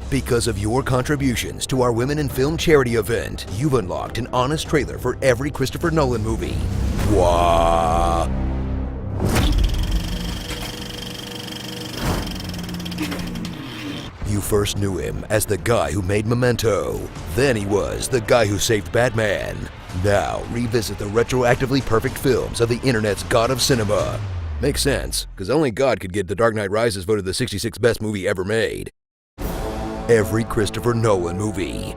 Because of your contributions to our Women in Film charity event, you've unlocked an honest trailer for every Christopher Nolan movie. Wow! You first knew him as the guy who made Memento. Then he was the guy who saved Batman. Now, revisit the retroactively perfect films of the internet's god of cinema. Makes sense, because only God could get The Dark Knight Rises voted the 66th best movie ever made. Every Christopher Nolan movie.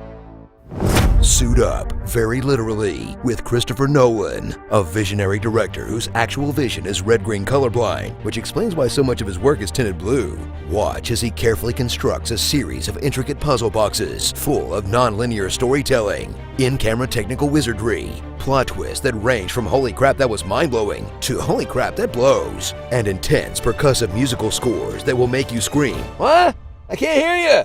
Suit up, very literally, with Christopher Nolan, a visionary director whose actual vision is red-green colorblind, which explains why so much of his work is tinted blue. Watch as he carefully constructs a series of intricate puzzle boxes full of non-linear storytelling, in-camera technical wizardry, plot twists that range from holy crap that was mind-blowing to holy crap that blows, and intense percussive musical scores that will make you scream, "What? I can't hear you!"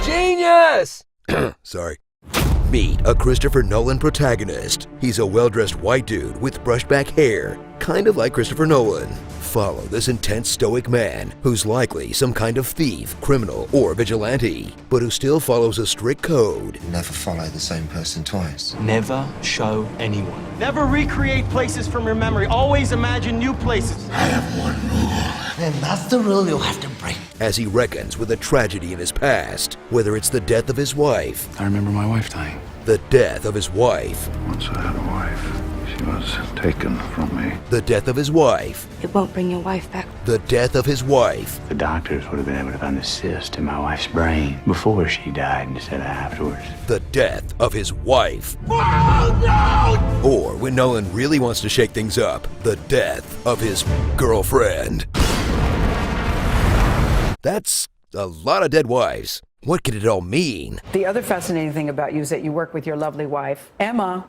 Genius! Sorry. Meet a Christopher Nolan protagonist. He's a well-dressed white dude with brushed back hair, kind of like Christopher Nolan. Follow this intense stoic man who's likely some kind of thief, criminal, or vigilante, but who still follows a strict code. Never follow the same person twice. Never show anyone. Never recreate places from your memory. Always imagine new places. I have one rule, and that's the rule you'll have to break. As he reckons with a tragedy in his past, whether it's the death of his wife. I remember my wife dying. The death of his wife. Once I had a wife. She was taken from me. The death of his wife. It won't bring your wife back. The death of his wife. The doctors would have been able to find a cyst in my wife's brain before she died instead of afterwards. The death of his wife. Oh, no! Or, when Nolan really wants to shake things up, the death of his girlfriend. That's a lot of dead wives. What could it all mean? The other fascinating thing about you is that you work with your lovely wife, Emma.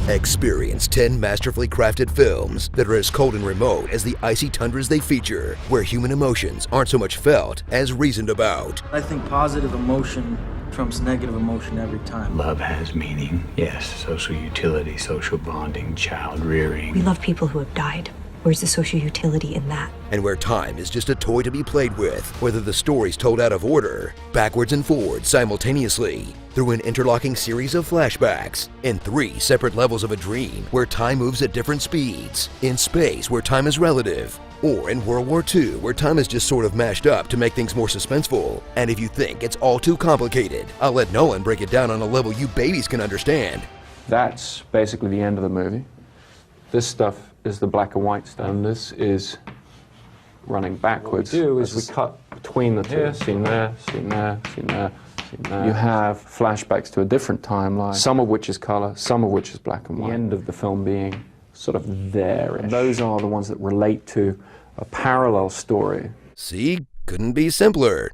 Experience 10 masterfully crafted films that are as cold and remote as the icy tundras they feature, where human emotions aren't so much felt as reasoned about. I think positive emotion trumps negative emotion every time. Love has meaning. Yes, social utility, social bonding, child rearing. We love people who have died. Where's the social utility in that? And where time is just a toy to be played with, whether the story's told out of order, backwards and forwards simultaneously, through an interlocking series of flashbacks, in 3 separate levels of a dream where time moves at different speeds, in space where time is relative, or in World War II where time is just sort of mashed up to make things more suspenseful. And if you think it's all too complicated, I'll let Nolan break it down on a level you babies can understand. That's basically the end of the movie. This stuff is the black and white stuff, and this is running backwards. What we do is we cut between the two. Scene there, scene there, scene there, scene there. You have flashbacks to a different timeline, some of which is color, some of which is black and white. The end of the film being sort of there. And those are the ones that relate to a parallel story. See? Couldn't be simpler.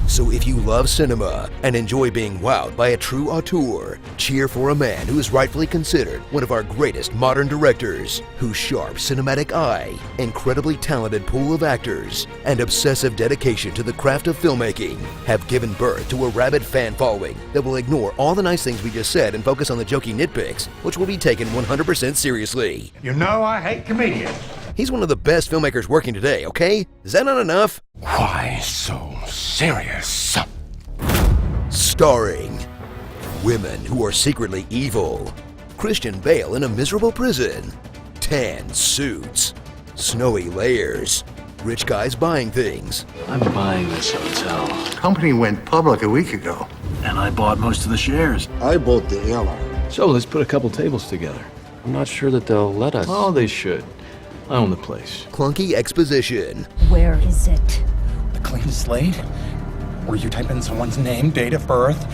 So if you love cinema and enjoy being wowed by a true auteur, cheer for a man who is rightfully considered one of our greatest modern directors, whose sharp cinematic eye, incredibly talented pool of actors, and obsessive dedication to the craft of filmmaking have given birth to a rabid fan following that will ignore all the nice things we just said and focus on the jokey nitpicks, which will be taken 100% seriously. You know I hate comedians. He's one of the best filmmakers working today, okay? Is that not enough? Why so serious? Starring women who are secretly evil, Christian Bale in a miserable prison, tan suits, snowy layers, rich guys buying things. I'm buying this hotel. Company went public a week ago. And I bought most of the shares. I bought the airline. So let's put a couple tables together. I'm not sure that they'll let us. Oh, they should. I own the place. Clunky exposition. Where is it? A clean slate, where you type in someone's name, date of birth,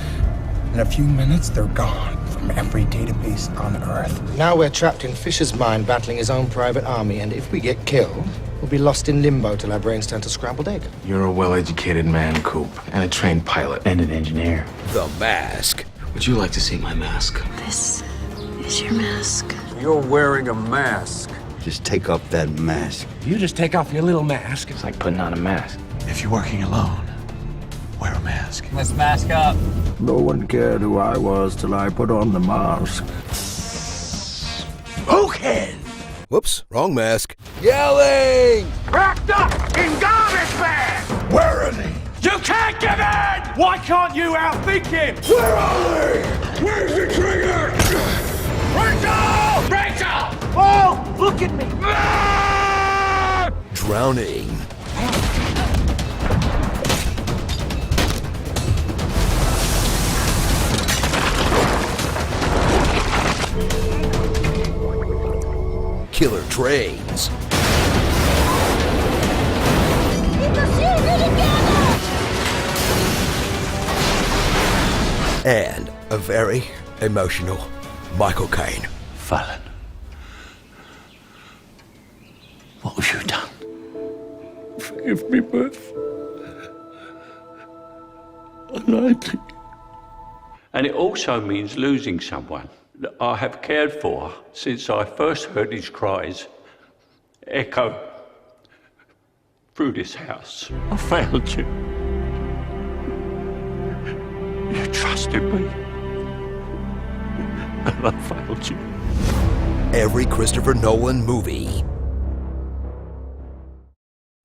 in a few minutes they're gone from every database on Earth. Now we're trapped in Fisher's mind battling his own private army, and if we get killed, we'll be lost in limbo till our brains turn to scrambled egg. You're a well-educated man, Coop, and a trained pilot. And an engineer. The Mask. Would you like to see my mask? This is your mask. You're wearing a mask. Just take off that mask. You just take off your little mask. It's like putting on a mask. If you're working alone, wear a mask. Let's mask up. No one cared who I was till I put on the mask. Smoking! Whoops, wrong mask. Yelling! Wrapped up in garbage bags! Where are they? You can't get in! Why can't you outthink him? Where are they? Where's the trigger? Rachel! Rachel! Oh, look at me! Drowning. Killer trains. And a very emotional Michael Caine. Fallon. What have you done? Forgive me, Beth. I lied to you. And it also means losing someone that I have cared for since I first heard his cries echo through this house. I failed you. You trusted me. And I failed you. Every Christopher Nolan movie.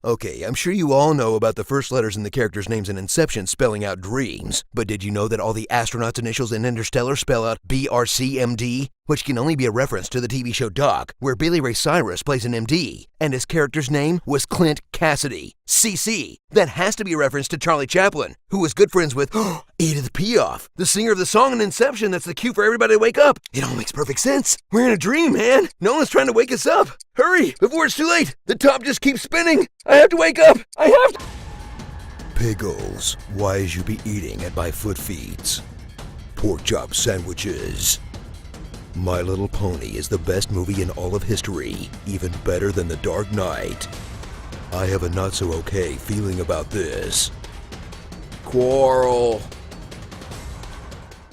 Okay, I'm sure you all know about the first letters in the characters' names in Inception spelling out dreams, but did you know that all the astronauts' initials in Interstellar spell out BRCMD, which can only be a reference to the TV show Doc, where Billy Ray Cyrus plays an MD, and his character's name was Clint Cassidy, CC. That has to be a reference to Charlie Chaplin, who was good friends with Edith Piaf, the singer of the song in Inception that's the cue for everybody to wake up. It all makes perfect sense. We're in a dream, man. Nolan's trying to wake us up. Hurry, before it's too late. The top just keeps spinning. I have to wake up. I have to. Pickles, why you be eating at my foot feeds? Pork chop sandwiches. My Little Pony is the best movie in all of history, even better than The Dark Knight. I have a not-so-okay feeling about this. Quarrel.